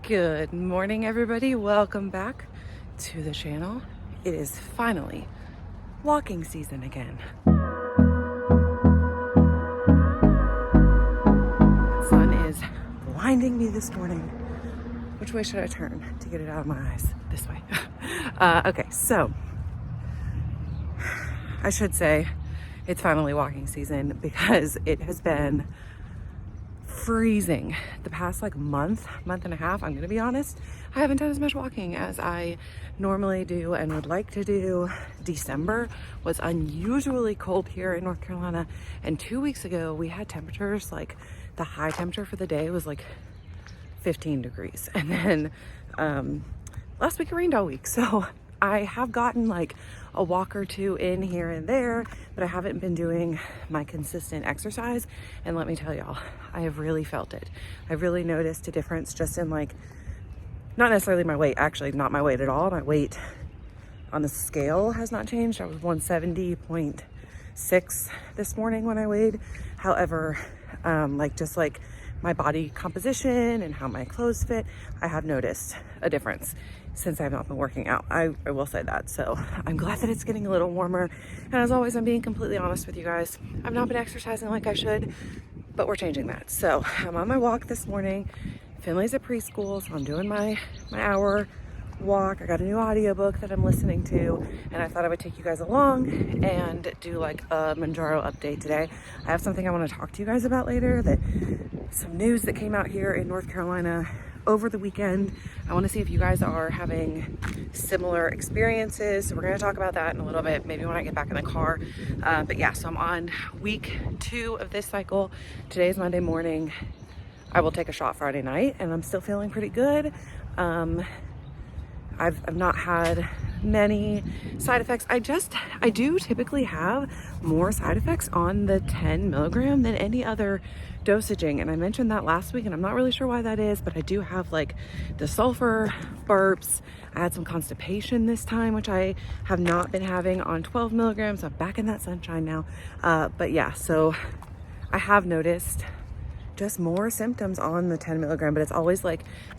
Good morning, everybody. Welcome back to the channel. It is finally walking season again. The sun is blinding me this morning. Which way should I turn to get it out of my eyes? This way. Okay, so I should say it's finally walking season because it has been freezing the past month and a half. I'm gonna be honest, I haven't done as much walking as I normally do and would like to do. December was unusually cold here in North Carolina, and 2 weeks ago we had temperatures the high temperature for the day was 15 degrees, and then last week it rained all week. So I have gotten a walk or two in here and there, but I haven't been doing my consistent exercise. And let me tell y'all, I have really felt it. I've really noticed a difference just in not necessarily my weight, actually not my weight at all. My weight on the scale has not changed. I was 170.6 this morning when I weighed. However, my body composition and how my clothes fit, I have noticed a difference since I have not been working out. I will say that. So I'm glad that it's getting a little warmer. And as always, I'm being completely honest with you guys. I've not been exercising like I should, but we're changing that. So I'm on my walk this morning. Finley's at preschool, so I'm doing my hour walk. I got a new audiobook that I'm listening to, and I thought I would take you guys along and do a Mounjaro update today. I have something I want to talk to you guys about later, some news that came out here in North Carolina over the weekend. I want to see if you guys are having similar experiences. So we're going to talk about that in a little bit, maybe when I get back in the car. But yeah, so I'm on week 2 of this cycle. Today's Monday morning. I will take a shot Friday night, and I'm still feeling pretty good. I've not had many side effects. I do typically have more side effects on the 10 milligram than any other dosaging. And I mentioned that last week, and I'm not really sure why that is, but I do have the sulfur burps. I had some constipation this time, which I have not been having on 12 milligrams. I'm back in that sunshine now. But yeah, so I have noticed just more symptoms on the 10 milligram, but it's always the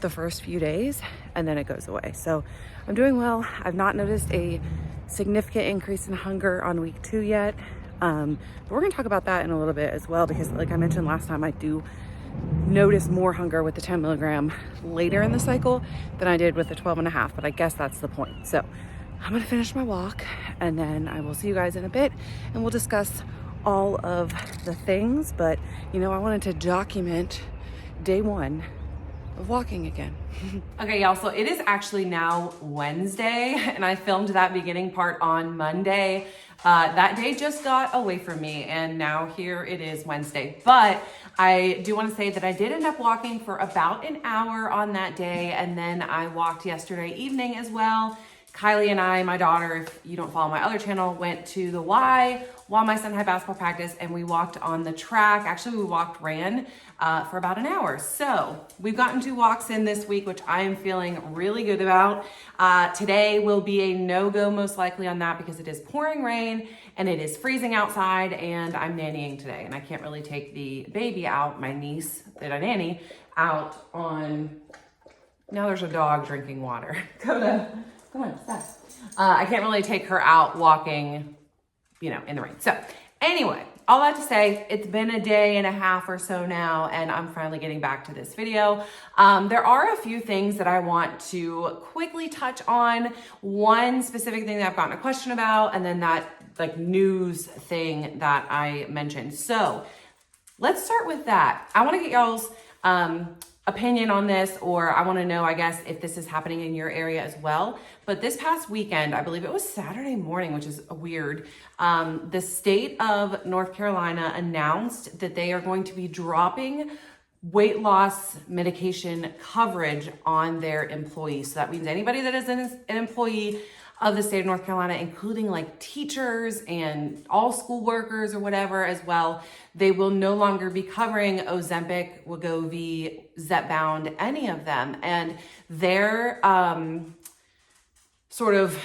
first few days and then it goes away. So I'm doing well. I've not noticed a significant increase in hunger on week 2 yet. But we're gonna talk about that in a little bit as well, because like I mentioned last time, I do notice more hunger with the 10 milligram later in the cycle than I did with the 12 and a half, but I guess that's the point. So I'm gonna finish my walk and then I will see you guys in a bit and we'll discuss all of the things. But I wanted to document day 1 of walking again. Okay, y'all, so it is actually now Wednesday, and I filmed that beginning part on Monday. That day just got away from me, and now here it is Wednesday. But I do want to say that I did end up walking for about an hour on that day, and then I walked yesterday evening as well. Kylie and I, my daughter, if you don't follow my other channel, went to the Y while my son had basketball practice, and we walked on the track. Actually, we ran for about an hour. So we've gotten 2 walks in this week, which I am feeling really good about. Today will be a no-go most likely on that because it is pouring rain and it is freezing outside, and I'm nannying today, and I can't really take the baby out, my niece that I nanny, out on, now there's a dog drinking water. Come on, stop. I can't really take her out walking, in the rain. So anyway, all that to say, it's been a day and a half or so now, and I'm finally getting back to this video. There are a few things that I want to quickly touch on. One specific thing that I've gotten a question about, and then that news thing that I mentioned. So let's start with that. I want to get y'all's opinion on this, or I want to know, I guess, if this is happening in your area as well. But this past weekend, I believe it was Saturday morning, which is weird, the state of North Carolina announced that they are going to be dropping weight loss medication coverage on their employees. So that means anybody that is an employee of the state of North Carolina, including teachers and all school workers or whatever as well, they will no longer be covering Ozempic, Wegovy, Zepbound, any of them. And their sort of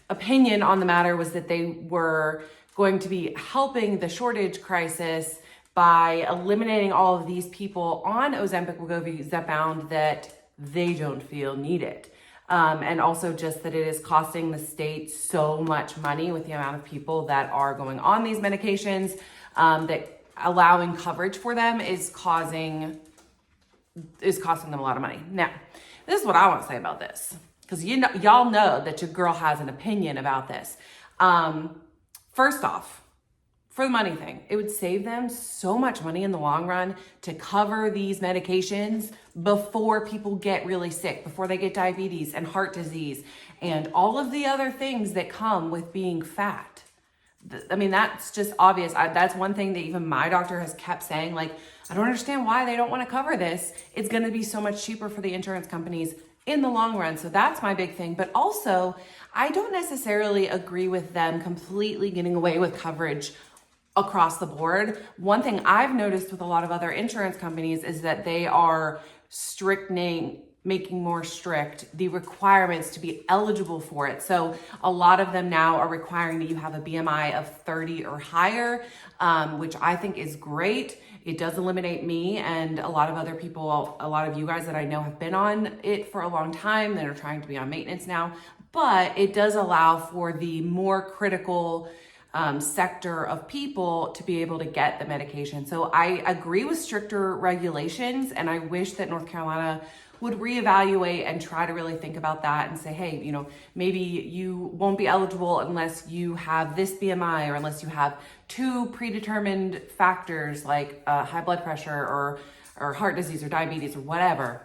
opinion on the matter was that they were going to be helping the shortage crisis by eliminating all of these people on Ozempic, Wegovy, Zepbound that they don't feel need it. And also just that it is costing the state so much money with the amount of people that are going on these medications, that allowing coverage for them is costing them a lot of money. Now, this is what I want to say about this, because y'all know that your girl has an opinion about this. First off, for the money thing, it would save them so much money in the long run to cover these medications before people get really sick, before they get diabetes and heart disease and all of the other things that come with being fat. I mean, that's just obvious. That's one thing that even my doctor has kept saying, like, I don't understand why they don't want to cover this. It's going to be so much cheaper for the insurance companies in the long run. So that's my big thing. But also, I don't necessarily agree with them completely getting away with coverage across the board. One thing I've noticed with a lot of other insurance companies is that they are making more strict the requirements to be eligible for it. So a lot of them now are requiring that you have a BMI of 30 or higher, which I think is great. It does eliminate me and a lot of other people, a lot of you guys that I know have been on it for a long time that are trying to be on maintenance now, but it does allow for the more critical sector of people to be able to get the medication. So I agree with stricter regulations, and I wish that North Carolina would reevaluate and try to really think about that and say, hey, you know, maybe you won't be eligible unless you have this BMI or unless you have 2 predetermined factors like high blood pressure or heart disease or diabetes or whatever.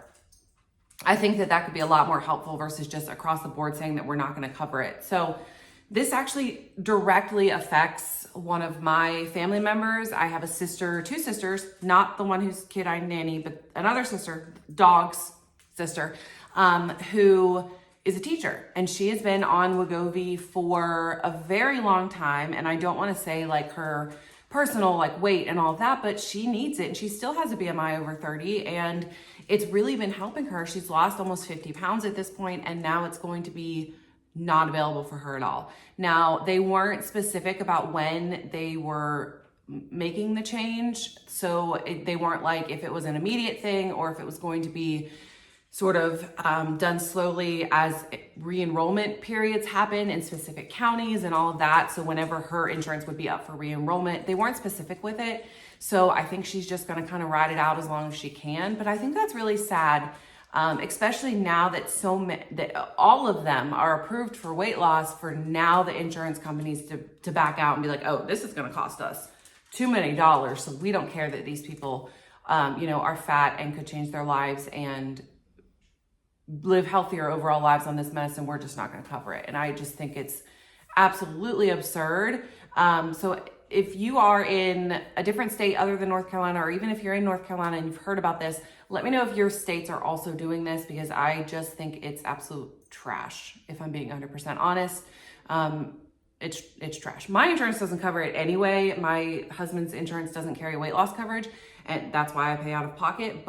I think that could be a lot more helpful versus just across the board saying that we're not going to cover it. So this actually directly affects one of my family members. I have two sisters, not the one whose kid I nanny, but another sister, dog's sister, who is a teacher. And she has been on Wegovy for a very long time. And I don't want to say like her personal like weight and all of that, but she needs it. And she still has a BMI over 30. And it's really been helping her. She's lost almost 50 pounds at this point, and now it's going to be not available for her at all. Now, they weren't specific about when they were making the change. So they weren't like if it was an immediate thing or if it was going to be sort of done slowly as re-enrollment periods happen in specific counties and all of that. So whenever her insurance would be up for re-enrollment, they weren't specific with it. So I think she's just gonna kind of ride it out as long as she can. But I think that's really sad, especially now that that all of them are approved for weight loss, for now the insurance companies to back out and be like, oh, this is gonna cost us too many dollars. So we don't care that these people, are fat and could change their lives and live healthier overall lives on this medicine. We're just not going to cover it. And I just think it's absolutely absurd. So if you are in a different state other than North Carolina, or even if you're in North Carolina and you've heard about this, let me know if your states are also doing this, because I just think it's absolute trash. If I'm being 100% honest, it's trash. My insurance doesn't cover it anyway. My husband's insurance doesn't carry weight loss coverage, and that's why I pay out of pocket.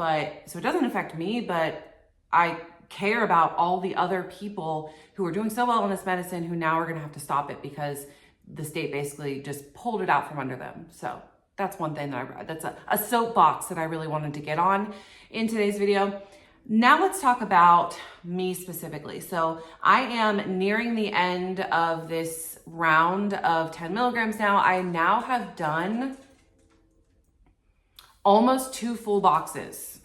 So it doesn't affect me, but I care about all the other people who are doing so well on this medicine who now are going to have to stop it because the state basically just pulled it out from under them. So that's one thing that's a soapbox that I really wanted to get on in today's video. Now let's talk about me specifically. So I am nearing the end of this round of 10 milligrams now. I now have done almost 2 full boxes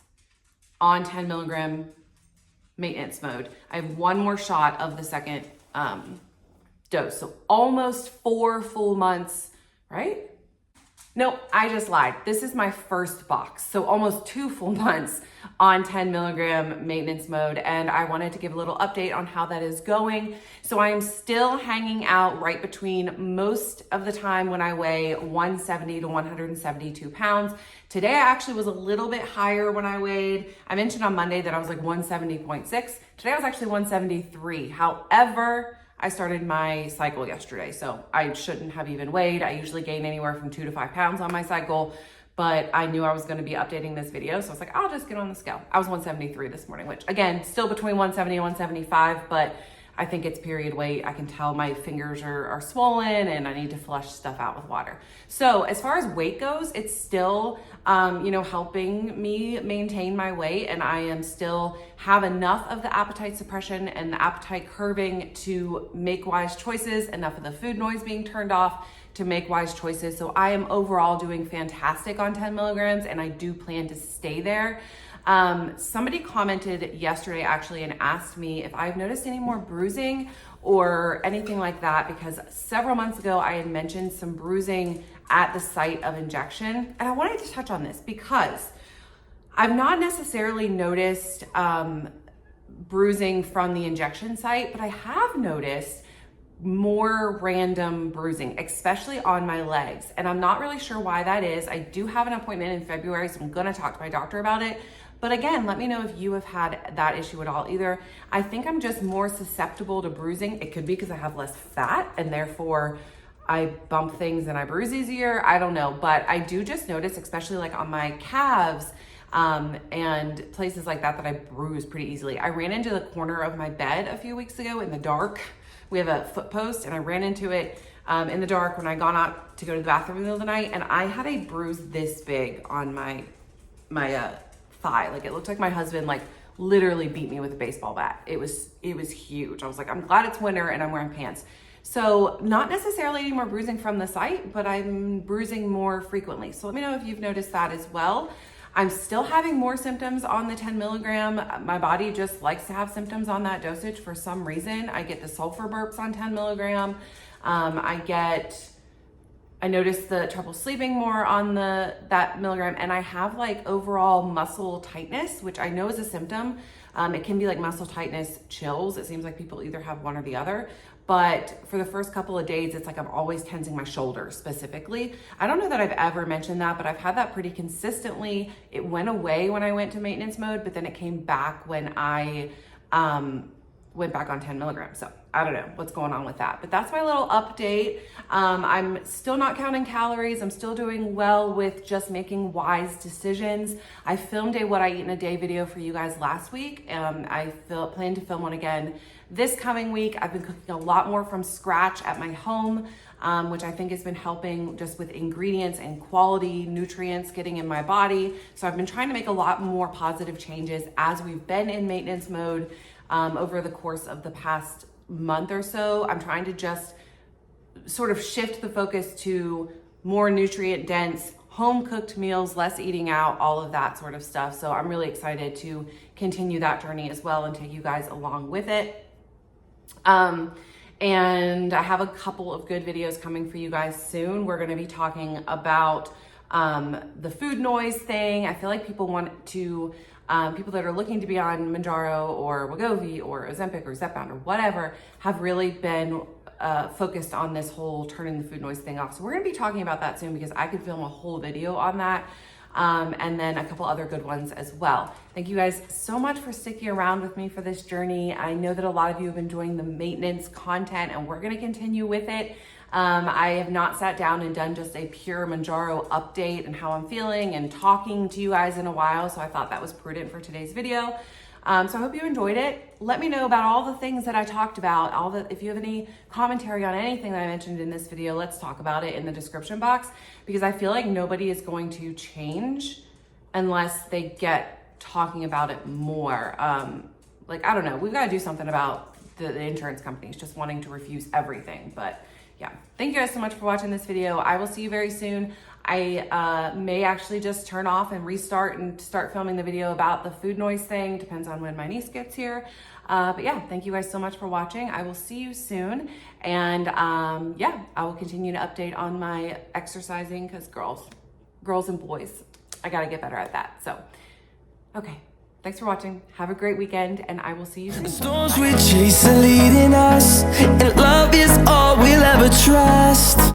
on 10 milligram maintenance mode. I have 1 more shot of the second dose. So almost 4 full months, right? No, I just lied. This is my first box. So almost 2 full months on 10 milligram maintenance mode. And I wanted to give a little update on how that is going. So I am still hanging out right between, most of the time when I weigh 170 to 172 pounds. Today I actually was a little bit higher when I weighed. I mentioned on Monday that I was like 170.6. Today I was actually 173. However, I started my cycle yesterday, so I shouldn't have even weighed. I usually gain anywhere from 2 to 5 pounds on my cycle, but I knew I was gonna be updating this video, so I was like, I'll just get on the scale. I was 173 this morning, which again, still between 170 and 175, but I think it's period weight. I can tell my fingers are swollen and I need to flush stuff out with water. So as far as weight goes, it's still, helping me maintain my weight, and I am still have enough of the appetite suppression and the appetite curbing to make wise choices, enough of the food noise being turned off to make wise choices. So I am overall doing fantastic on 10 milligrams, and I do plan to stay there. Somebody commented yesterday actually and asked me if I've noticed any more bruising or anything like that, because several months ago I had mentioned some bruising at the site of injection. And I wanted to touch on this because I've not necessarily noticed bruising from the injection site, but I have noticed more random bruising, especially on my legs. And I'm not really sure why that is. I do have an appointment in February, so I'm gonna talk to my doctor about it. But again, let me know if you have had that issue at all. Either I think I'm just more susceptible to bruising. It could be because I have less fat and therefore I bump things and I bruise easier. I don't know, but I do just notice, especially like on my calves and places like that, that I bruise pretty easily. I ran into the corner of my bed a few weeks ago in the dark. We have a foot post and I ran into it in the dark when I gone out to go to the bathroom in the middle of the night, and I had a bruise this big on my thigh. Like it looked like my husband like literally beat me with a baseball bat. It was huge. I was like, I'm glad it's winter and I'm wearing pants. So not necessarily any more bruising from the site, but I'm bruising more frequently. So let me know if you've noticed that as well. I'm still having more symptoms on the 10 milligram. My body just likes to have symptoms on that dosage for some reason. I get the sulfur burps on 10 milligram. I notice the trouble sleeping more on that milligram, and I have like overall muscle tightness, which I know is a symptom. It can be like muscle tightness, chills. It seems like people either have one or the other. But for the first couple of days, it's like I'm always tensing my shoulders specifically. I don't know that I've ever mentioned that, but I've had that pretty consistently. It went away when I went to maintenance mode, but then it came back when I went back on 10 milligrams. So I don't know what's going on with that, but that's my little update. I'm still not counting calories. I'm still doing well with just making wise decisions. I filmed a what I eat in a day video for you guys last week. I plan to film one again this coming week. I've been cooking a lot more from scratch at my home, which I think has been helping just with ingredients and quality nutrients getting in my body. So I've been trying to make a lot more positive changes as we've been in maintenance mode over the course of the past month or so. I'm trying to just sort of shift the focus to more nutrient dense, home cooked meals, less eating out, all of that sort of stuff. So I'm really excited to continue that journey as well and take you guys along with it. And I have a couple of good videos coming for you guys soon. We're going to be talking about the food noise thing. I feel like people want to people that are looking to be on Mounjaro or Wegovy or Ozempic or Zepbound or whatever have really been focused on this whole turning the food noise thing off. So we're gonna be talking about that soon, because I could film a whole video on that, and then a couple other good ones as well. Thank you guys so much for sticking around with me for this journey. I know that a lot of you have been enjoying the maintenance content, and we're gonna continue with it. I have not sat down and done just a pure Mounjaro update and how I'm feeling and talking to you guys in a while, so I thought that was prudent for today's video. So I hope you enjoyed it. Let me know about all the things that I talked about, if you have any commentary on anything that I mentioned in this video, let's talk about it in the description box, because I feel like nobody is going to change unless they get talking about it more. Like, I don't know, we've got to do something about the insurance companies just wanting to refuse everything, but yeah, thank you guys so much for watching this video. I will see you very soon. I may actually just turn off and restart and start filming the video about the food noise thing. Depends on when my niece gets here. But yeah, thank you guys so much for watching. I will see you soon. And yeah, I will continue to update on my exercising, because girls and boys, I gotta get better at that. So, okay. Thanks for watching. Have a great weekend, and I will see you soon. Storms we chase are leading us, and love is all we'll ever trust.